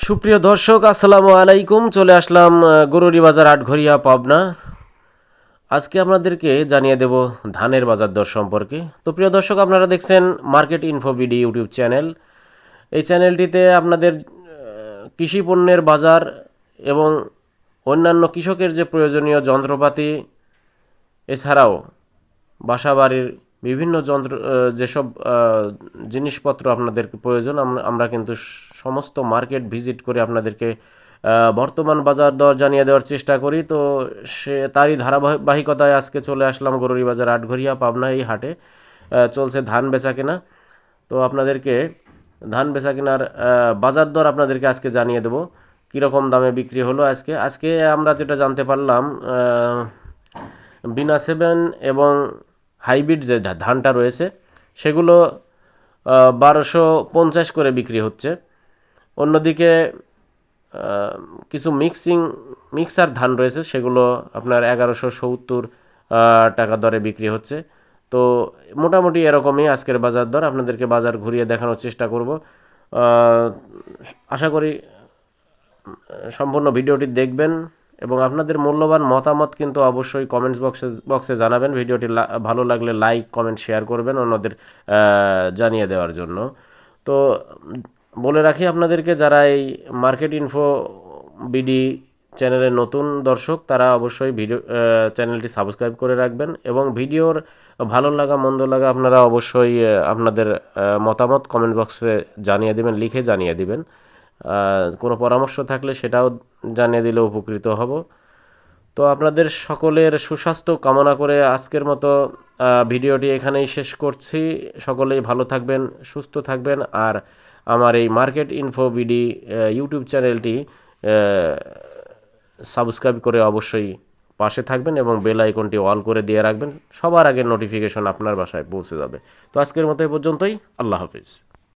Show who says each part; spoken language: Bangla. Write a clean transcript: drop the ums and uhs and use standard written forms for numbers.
Speaker 1: সুপ্রিয় দর্শক, আসসালামু আলাইকুম। চলে আসলাম গরুরি বাজার আটঘরিয়া, পাবনা। আজকে আপনাদেরকে জানিয়ে দেব ধানের বাজার দর সম্পর্কে। তো প্রিয় দর্শক, আপনারা দেখছেন market info BD YouTube channel. এই চ্যানেলটিতে আপনাদের কৃষি পণ্যের বাজার এবং অন্যান্য কৃষকের যে প্রয়োজনীয় যন্ত্রপাতি, এছাড়াও বাসাবাড়ির বিভিন্ন যেসব জিনিসপত্র আপনাদের প্রয়োজন, আমরা কিন্তু সমস্ত মার্কেট ভিজিট করে আপনাদেরকে বর্তমান বাজার দর জানিয়ে দেওয়ার চেষ্টা করি। তো তারই ধারাবাহিকতায় আজকে চলে আসলাম গরুরি বাজার আটঘরিয়া, পাবনা। এই হাটে চলছে ধান বেচা কেনা। তো আপনাদেরকে ধান বেচা কেনার বাজার দর আপনাদেরকে আজকে জানিয়ে দেব কীরকম দামে বিক্রি হলো। আজকে আমরা যেটা জানতে পারলাম, বিনা সেভেন এবং হাইব্রিড যে ধানটা রয়েছে সেগুলো 1250 করে বিক্রি হচ্ছে। অন্যদিকে কিছু মিক্সার ধান রয়েছে, সেগুলো আপনার 1170 টাকা দরে বিক্রি হচ্ছে। তো মোটামুটি এরকমই আজকের বাজার দর। আপনাদেরকে বাজার ঘুরিয়ে দেখানোর চেষ্টা করব। আশা করি সম্পূর্ণ ভিডিওটি দেখবেন এবং আপনাদের মূল্যবান মতামত কিন্তু অবশ্যই কমেন্টস বক্সে জানাবেন। ভিডিওটি ভালো লাগলে লাইক, কমেন্ট, শেয়ার করবেন অন্যদের জানিয়ে দেওয়ার জন্য। তো বলে রাখি আপনাদেরকে, যারা এই মার্কেট ইনফো বিডি চ্যানেলের নতুন দর্শক, তারা অবশ্যই চ্যানেলটি সাবস্ক্রাইব করে রাখবেন এবং ভিডিওর ভালো লাগা মন্দ লাগা আপনারা অবশ্যই আপনাদের মতামত কমেন্ট বক্সে জানিয়ে দেবেন, লিখে জানিয়ে দিবেন। কোনো পরামর্শ থাকলে সেটাও জানিয়ে দিলে উপকৃত হব। তো আপনাদের সকলের সুস্বাস্থ্য কামনা করে আজকের মতো ভিডিওটি এখানেই শেষ করছি। সকলেই ভালো থাকবেন, সুস্থ থাকবেন, আর আমার এই মার্কেট ইনফো বিডি ইউটিউব চ্যানেলটি সাবস্ক্রাইব করে অবশ্যই পাশে থাকবেন এবং বেল আইকনটি অল করে দিয়ে রাখবেন। সবার আগে নোটিফিকেশন আপনার বাসায় পৌঁছে যাবে। তো আজকের মতো এই পর্যন্তই। আল্লাহ হাফিজ।